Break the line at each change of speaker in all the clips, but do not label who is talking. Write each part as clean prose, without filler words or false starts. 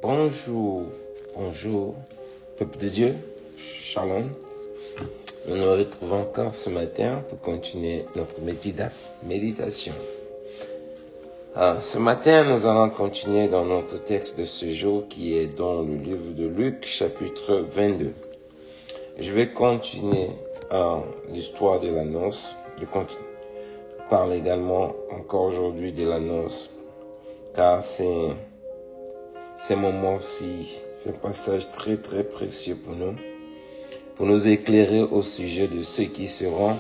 Bonjour, peuple de Dieu, Shalom. Nous nous retrouvons encore ce matin pour continuer notre méditation. Ce matin, nous allons continuer dans notre texte de ce jour qui est dans le livre de Luc, chapitre 22. Je vais continuer l'histoire de la noce. Je parle également encore aujourd'hui de la noce, car c'est moment-ci, c'est un passage très très précieux pour nous éclairer au sujet de ceux qui seront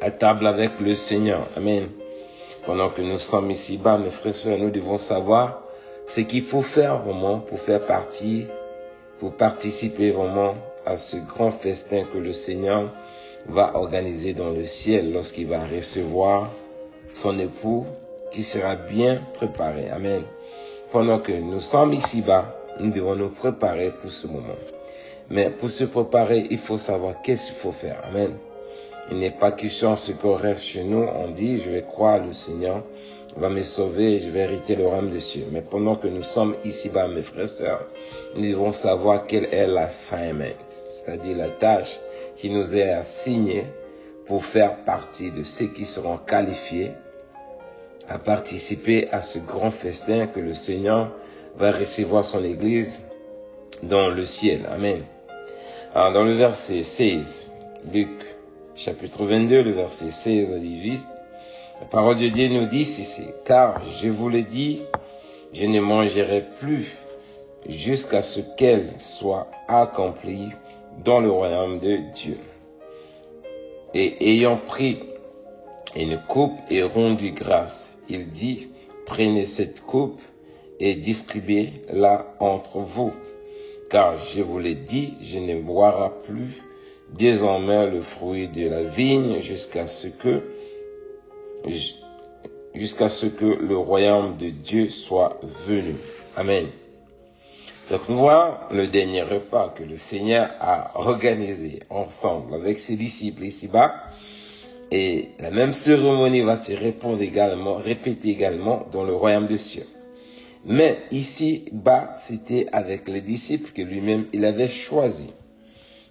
à table avec le Seigneur. Amen. Pendant que nous sommes ici-bas, mes frères et sœurs, nous devons savoir ce qu'il faut faire vraiment pour participer vraiment à ce grand festin que le Seigneur va organiser dans le ciel lorsqu'il va recevoir son époux qui sera bien préparé. Amen. Pendant que nous sommes ici-bas, nous devons nous préparer pour ce moment. Mais pour se préparer, il faut savoir qu'est-ce qu'il faut faire. Amen. Il n'est pas question ce qu'on reste chez nous, on dit, je vais croire le Seigneur va me sauver et je vais hériter le royaume des cieux. Mais pendant que nous sommes ici-bas, mes frères et sœurs, nous devons savoir quelle est l'assignment, c'est-à-dire la tâche qui nous est assignée pour faire partie de ceux qui seront qualifiés à participer à ce grand festin que le Seigneur va recevoir son Église dans le ciel. Amen. Alors, dans le verset 16, Luc, chapitre 22, le verset 16 à 18, la parole de Dieu nous dit ceci: « Car je vous l'ai dit, je ne mangerai plus jusqu'à ce qu'elle soit accomplie dans le royaume de Dieu. » Et ayant pris une coupe et rendu grâce, il dit: « Prenez cette coupe et distribuez-la entre vous. Car je vous l'ai dit, je ne boirai plus désormais le fruit de la vigne jusqu'à ce que le royaume de Dieu soit venu. » Amen. Donc nous voyons le dernier repas que le Seigneur a organisé ensemble avec ses disciples ici-bas. Et la même cérémonie va se répéter également dans le royaume des cieux. Mais ici-bas, c'était avec les disciples que lui-même il avait choisi.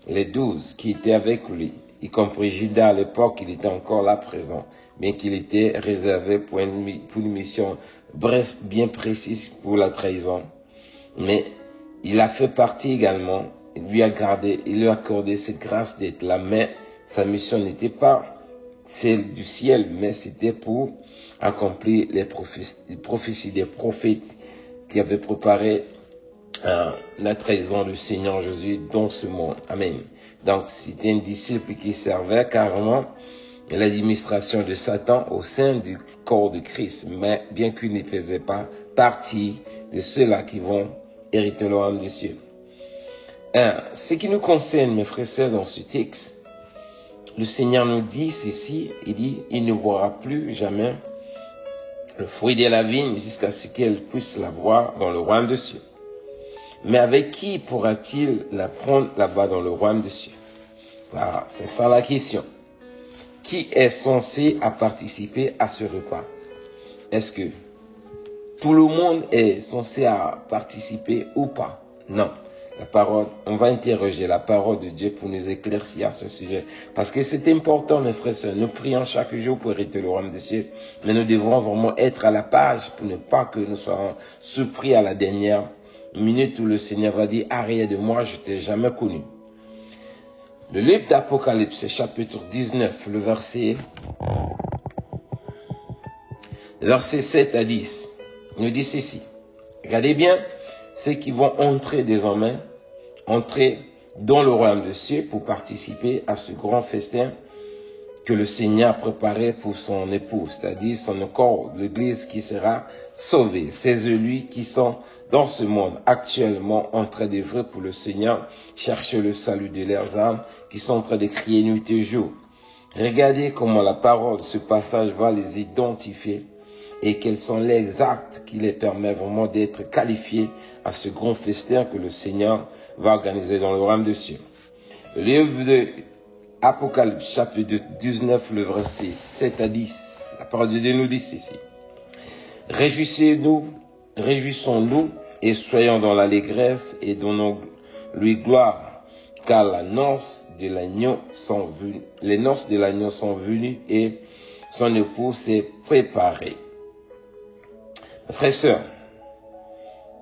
Les 12 qui étaient avec lui, y compris Judas à l'époque, il était encore là présent, mais qu'il était réservé pour une mission bien précise pour la trahison. Mais il a fait partie également, il lui a accordé cette grâce d'être là, mais sa mission n'était pas celle du ciel, mais c'était pour accomplir les prophéties des prophètes qui avaient préparé la trahison du Seigneur Jésus dans ce monde. Amen. Donc c'était un disciple qui servait carrément l'administration de Satan au sein du corps de Christ, mais bien qu'il ne faisait pas partie de ceux-là qui vont hériter le royaume des cieux. Ce qui nous concerne, mes frères et sœurs, dans ce texte, le Seigneur nous dit ceci, il dit, il ne boira plus jamais le fruit de la vigne jusqu'à ce qu'elle puisse la boire dans le royaume des cieux. Mais avec qui pourra-t-il la prendre là-bas dans le royaume des cieux? Voilà, c'est ça la question. Qui est censé à participer à ce repas? Est-ce que tout le monde est censé à participer ou pas? Non. La parole, on va interroger la parole de Dieu pour nous éclaircir à ce sujet. Parce que c'est important, mes frères et sœurs. Nous prions chaque jour pour hériter le royaume des cieux. Mais nous devons vraiment être à la page pour ne pas que nous soyons surpris à la dernière minute où le Seigneur va dire: arrière de moi, je t'ai jamais connu. Le livre d'Apocalypse, chapitre 19, le verset 7 à 10, nous dit ceci. Regardez bien, ceux qui vont entrer désormais, entrer dans le royaume des cieux pour participer à ce grand festin que le Seigneur a préparé pour son épouse, c'est-à-dire son corps, l'Église qui sera sauvée. C'est eux qui sont dans ce monde actuellement en train d'œuvrer pour le Seigneur, chercher le salut de leurs âmes, qui sont en train de crier nuit et jour. Regardez comment la parole, ce passage va les identifier et quels sont les actes qui les permettent vraiment d'être qualifiés à ce grand festin que le Seigneur va organiser dans le royaume des cieux. Le livre de Apocalypse, chapitre 19, le verset 7 à 10, la parole de Dieu nous dit ceci. Réjouissons-nous et soyons dans l'allégresse et donnons-lui gloire, car les noces de l'agneau sont venues et son époux s'est préparé. Frères et sœurs,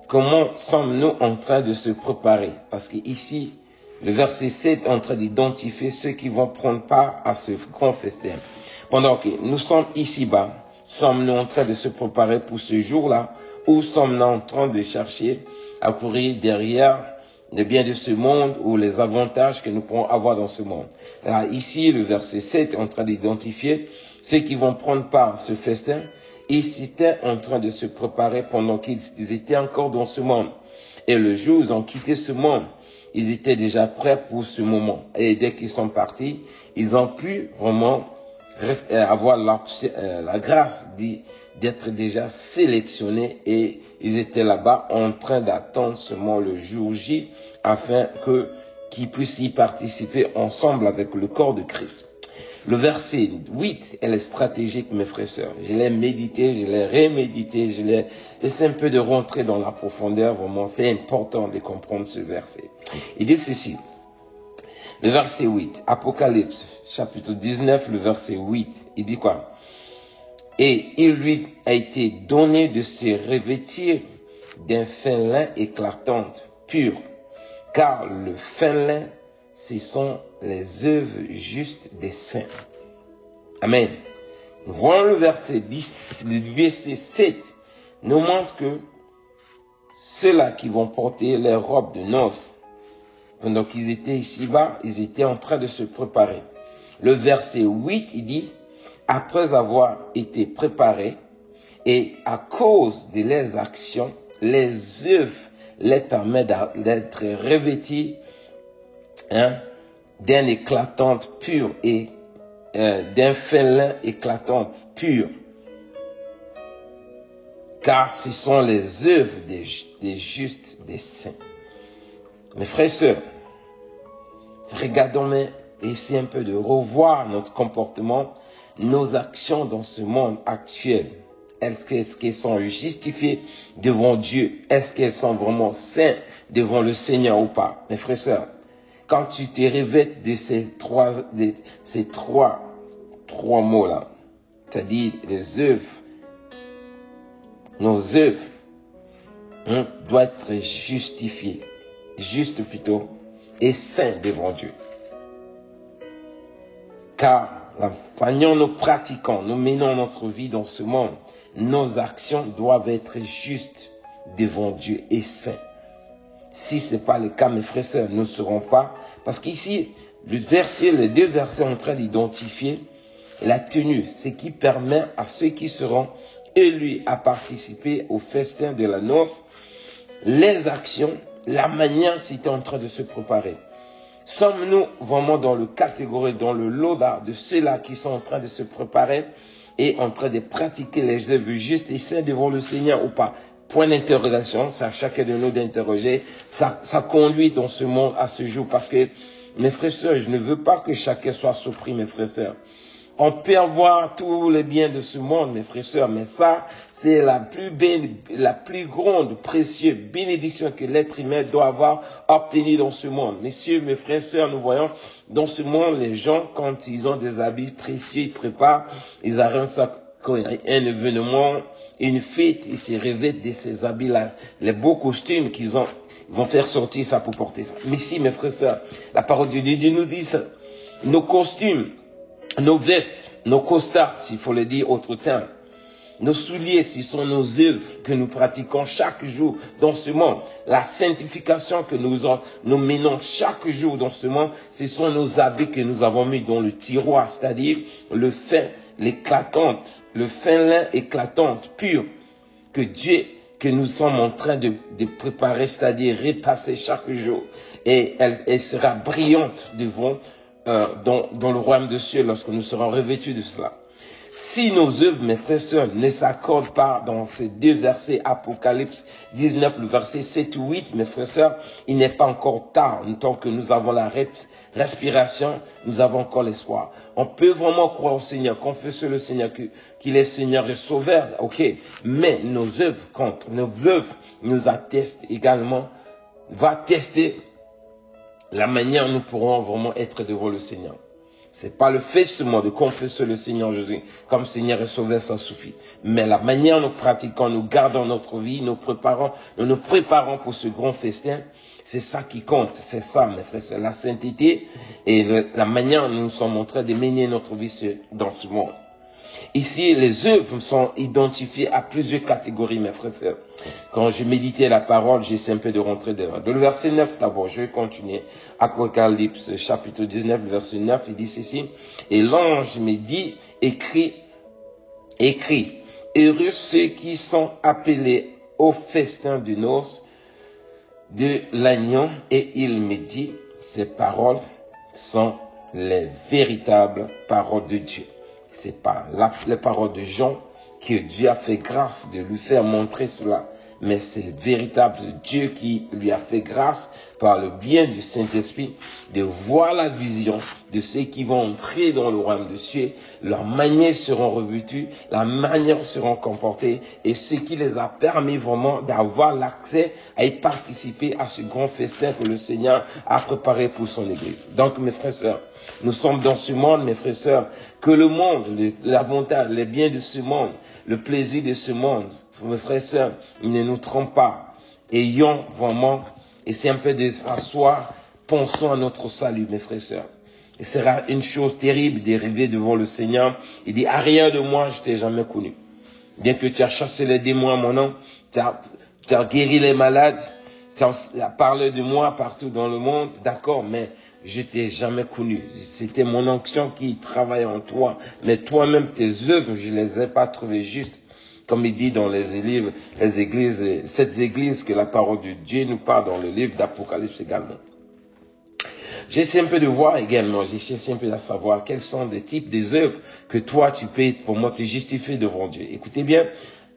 comment sommes-nous en train de se préparer? Parce que ici, le verset 7 est en train d'identifier ceux qui vont prendre part à ce grand festin. Pendant que nous sommes ici-bas, sommes-nous en train de se préparer pour ce jour-là, ou sommes-nous en train de chercher à courir derrière les biens de ce monde ou les avantages que nous pourrons avoir dans ce monde? Alors ici, le verset 7 est en train d'identifier ceux qui vont prendre part à ce festin. Ils étaient en train de se préparer pendant qu'ils étaient encore dans ce monde. Et le jour où ils ont quitté ce monde, ils étaient déjà prêts pour ce moment. Et dès qu'ils sont partis, ils ont pu vraiment avoir la grâce d'être déjà sélectionnés, et ils étaient là-bas en train d'attendre seulement le jour J afin qu'ils puissent y participer ensemble avec le corps de Christ. Le verset 8, elle est stratégique, mes frères et sœurs. Je l'ai médité, je l'ai remédité, je l'ai laissé un peu de rentrer dans la profondeur. Vraiment, c'est important de comprendre ce verset. Il dit ceci. Le verset 8, Apocalypse, chapitre 19, le verset 8, il dit quoi? Et il lui a été donné de se revêtir d'un fin lin éclatant, pur, car le fin lin, ce sont les œuvres justes des saints. Amen. Nous voyons le verset 10, le verset 7 nous montre que ceux-là qui vont porter les robes de noces, pendant qu'ils étaient ici-bas, ils étaient en train de se préparer. Le verset 8, il dit, après avoir été préparés, et à cause de leurs actions, les œuvres les permettent d'être revêtis d'un éclatante pure et d'un fin lin éclatante pure. Car ce sont les œuvres des justes, des saints. Mes frères et sœurs, regardons et essayons un peu de revoir notre comportement, nos actions dans ce monde actuel. Est-ce qu'elles sont justifiées devant Dieu? Est-ce qu'elles sont vraiment saintes devant le Seigneur ou pas? Mes frères et sœurs, quand tu te revêtes de ces trois mots-là, c'est-à-dire les œuvres, nos œuvres doivent être justifiées, juste plutôt, et saints devant Dieu. Car la manière nous pratiquons, nous menons notre vie dans ce monde, nos actions doivent être justes devant Dieu et saints. Si ce n'est pas le cas, mes frères et sœurs, nous ne serons pas. Parce qu'ici, les deux versets sont en train d'identifier la tenue, ce qui permet à ceux qui seront élus à participer au festin de la noce, les actions, la manière c'était en train de se préparer. Sommes-nous vraiment dans le catégorie, dans le lot de ceux-là qui sont en train de se préparer et en train de pratiquer les œuvres justes et saintes devant le Seigneur ou pas? Point d'interrogation, c'est à chacun de nous d'interroger. Ça conduit dans ce monde à ce jour. Parce que, mes frères et sœurs, je ne veux pas que chacun soit surpris, mes frères et sœurs. On peut avoir tous les biens de ce monde, mes frères et sœurs, mais ça, c'est la plus grande, précieuse bénédiction que l'être humain doit avoir obtenue dans ce monde. Messieurs, mes frères et sœurs, nous voyons dans ce monde, les gens, quand ils ont des habits précieux, ils préparent, ils arrêtent ça. Quand il y a un événement, une fête, ils se revêtent de ces habits-là, les beaux costumes qu'ils ont, ils vont faire sortir ça pour porter ça. Mais si, mes frères et sœurs, la parole de Dieu nous dit ça, nos costumes, nos vestes, nos costards, s'il faut le dire autre temps, nos souliers, ce sont nos œuvres que nous pratiquons chaque jour dans ce monde. La sanctification que nous menons chaque jour dans ce monde, ce sont nos habits que nous avons mis dans le tiroir, c'est-à-dire le fin lin éclatant, pur, que nous sommes en train de préparer, c'est-à-dire repasser chaque jour. Et elle sera brillante devant, dans le royaume de cieux lorsque nous serons revêtus de cela. Si nos œuvres, mes frères et sœurs, ne s'accordent pas dans ces deux versets, Apocalypse 19, le verset 7 ou 8, mes frères et sœurs, il n'est pas encore tard. Tant que nous avons la respiration, nous avons encore l'espoir. On peut vraiment croire au Seigneur, confesser le Seigneur, qu'il est Seigneur et Sauveur, ok. Mais nos œuvres comptent. Nos œuvres nous attestent également, va tester la manière dont nous pourrons vraiment être devant le Seigneur. C'est pas le fait seulement de confesser le Seigneur Jésus comme Seigneur et Sauveur, ça suffit. Mais la manière dont nous pratiquons, nous gardons notre vie, nous nous préparons pour ce grand festin, c'est ça qui compte. C'est ça, mes frères, c'est la sainteté et la manière dont nous sommes en train de mener notre vie dans ce monde. Ici, les œuvres sont identifiées à plusieurs catégories, mes frères et sœurs. Quand je méditais la parole, j'essaie un peu de rentrer dedans. Dans le verset 9 d'abord, je vais continuer. Apocalypse, chapitre 19, le verset 9, il dit ceci. Et l'ange me dit, écris, heureux ceux qui sont appelés au festin de noces de l'agneau. Et il me dit, ces paroles sont les véritables paroles de Dieu. C'est pas les paroles de Jean que Dieu a fait grâce de lui faire montrer cela. Mais c'est le véritable Dieu qui lui a fait grâce par le bien du Saint-Esprit de voir la vision de ceux qui vont entrer dans le royaume de cieux. Leurs manières seront revêtues, la manière seront comportées et ce qui les a permis vraiment d'avoir l'accès à y participer à ce grand festin que le Seigneur a préparé pour son Église. Donc mes frères et sœurs, nous sommes dans ce monde, mes frères et sœurs, que le monde, l'avantage, les biens de ce monde, le plaisir de ce monde, mes frères et sœurs, il ne nous trompe pas. Ayons vraiment, et c'est un peu de s'asseoir, pensons à notre salut, mes frères et sœurs. Et ce sera une chose terrible d'arriver devant le Seigneur. Il dit, à rien de moi, je t'ai jamais connu. Bien que tu as chassé les démons à mon nom, tu as guéri les malades, tu as parlé de moi partout dans le monde, d'accord, mais je t'ai jamais connu. C'était mon onction qui travaillait en toi. Mais toi-même, tes œuvres, je les ai pas trouvées justes. Comme il dit dans les églises, cette église que la parole de Dieu nous parle dans le livre d'Apocalypse également. J'essaie un peu de voir également, j'essaie un peu de savoir quels sont les types des œuvres que toi tu peux pour moi te justifier devant Dieu. Écoutez bien,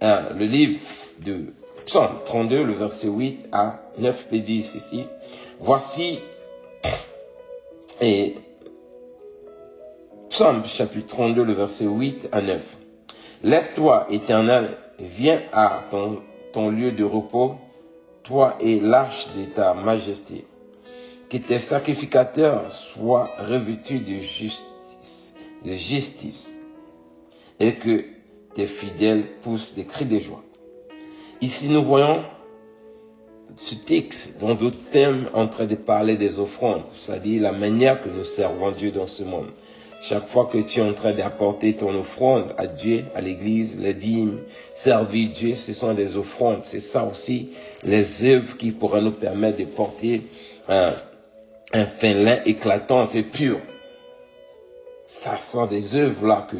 le livre de Psaume 32, le verset 8 à 9, il dit ceci. Voici, et Psaume chapitre 32, le verset 8 à 9. Lève-toi, Éternel, viens à ton lieu de repos, toi et l'arche de ta majesté. Que tes sacrificateurs soient revêtus de justice, et que tes fidèles poussent des cris de joie. Ici, nous voyons ce texte dans d'autres thèmes en train de parler des offrandes, c'est-à-dire la manière que nous servons Dieu dans ce monde. Chaque fois que tu es en train d'apporter ton offrande à Dieu, à l'église, les dîmes, servir Dieu, ce sont des offrandes. C'est ça aussi, les œuvres qui pourraient nous permettre de porter un fin lin éclatant et pur. Ça sont des œuvres là que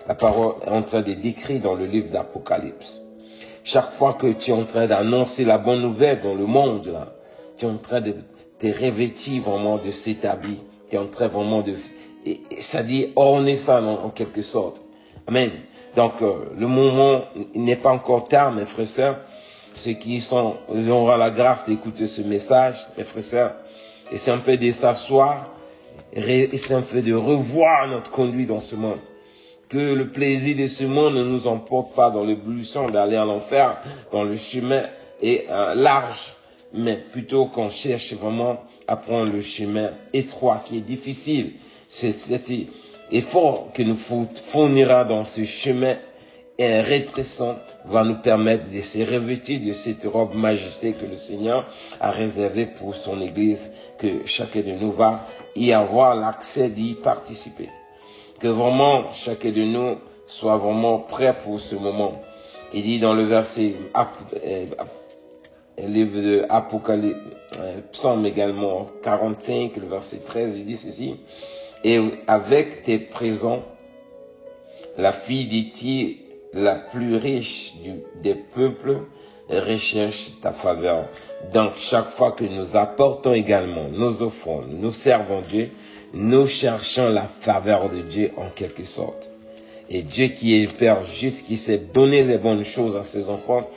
la parole est en train de décrire dans le livre d'Apocalypse. Chaque fois que tu es en train d'annoncer la bonne nouvelle dans le monde, là, tu es en train de te revêtir vraiment de cet habit. Tu es en train vraiment de... c'est-à-dire orner ça en quelque sorte. Amen. Donc, le moment n'est pas encore tard, mes frères et sœurs. Ceux qui auront la grâce d'écouter ce message, mes frères et sœurs, et c'est un peu de s'asseoir, et c'est un peu de revoir notre conduite dans ce monde. Que le plaisir de ce monde ne nous emporte pas dans l'ébullition d'aller à l'enfer, dans le chemin large, mais plutôt qu'on cherche vraiment à prendre le chemin étroit qui est difficile. C'est cet effort que nous fournira dans ce chemin rétrécissant va nous permettre de se revêtir de cette robe majesté que le Seigneur a réservée pour son Église, que chacun de nous va y avoir l'accès d'y participer. Que vraiment chacun de nous soit vraiment prêt pour ce moment. Il dit dans le verset livre de Apocalypse, Psaume également 45, le verset 13, il dit ceci. Et avec tes présents, la fille d'Étyr, la plus riche des peuples, recherche ta faveur. Donc, chaque fois que nous apportons également nos offrandes, nous servons Dieu, nous cherchons la faveur de Dieu en quelque sorte. Et Dieu qui est Père juste, qui sait donner les bonnes choses à ses enfants,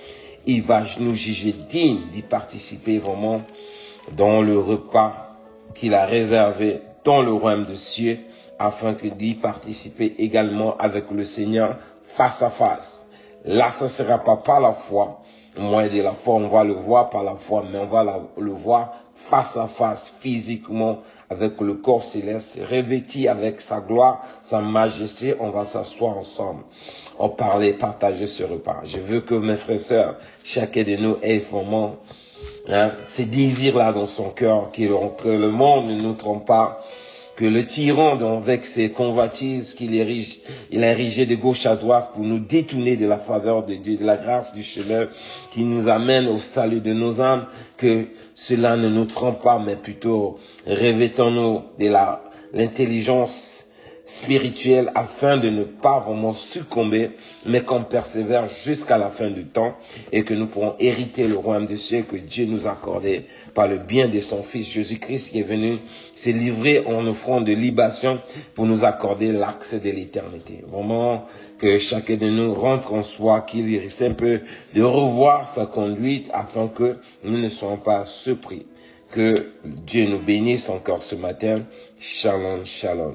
il va nous juger dignes d'y participer vraiment dans le repas qu'il a réservé dans le royaume des cieux, afin que d'y participer également avec le Seigneur face à face. Là, ce ne sera pas par la foi. Moins de la foi, on va le voir par la foi, mais on va le voir face à face, physiquement, avec le corps céleste, revêti avec sa gloire, sa majesté. On va s'asseoir ensemble, en parler, partager ce repas. Je veux que mes frères et sœurs, chacun de nous ait vraiment ces désirs-là dans son cœur, que le monde ne nous trompe pas, que le tyran, avec ses convoitises qu'il érige, il a érigé de gauche à droite pour nous détourner de la faveur de Dieu, de la grâce du chemin qui nous amène au salut de nos âmes, que cela ne nous trompe pas, mais plutôt revêtons-nous de l'intelligence spirituelle afin de ne pas vraiment succomber, mais qu'on persévère jusqu'à la fin du temps et que nous pourrons hériter le royaume des cieux que Dieu nous a accordé par le bien de son Fils Jésus-Christ qui est venu se livrer en offrant de libation pour nous accorder l'accès de l'éternité. Vraiment que chacun de nous rentre en soi, qu'il risque un peu de revoir sa conduite afin que nous ne soyons pas surpris. Que Dieu nous bénisse encore ce matin. Shalom, shalom.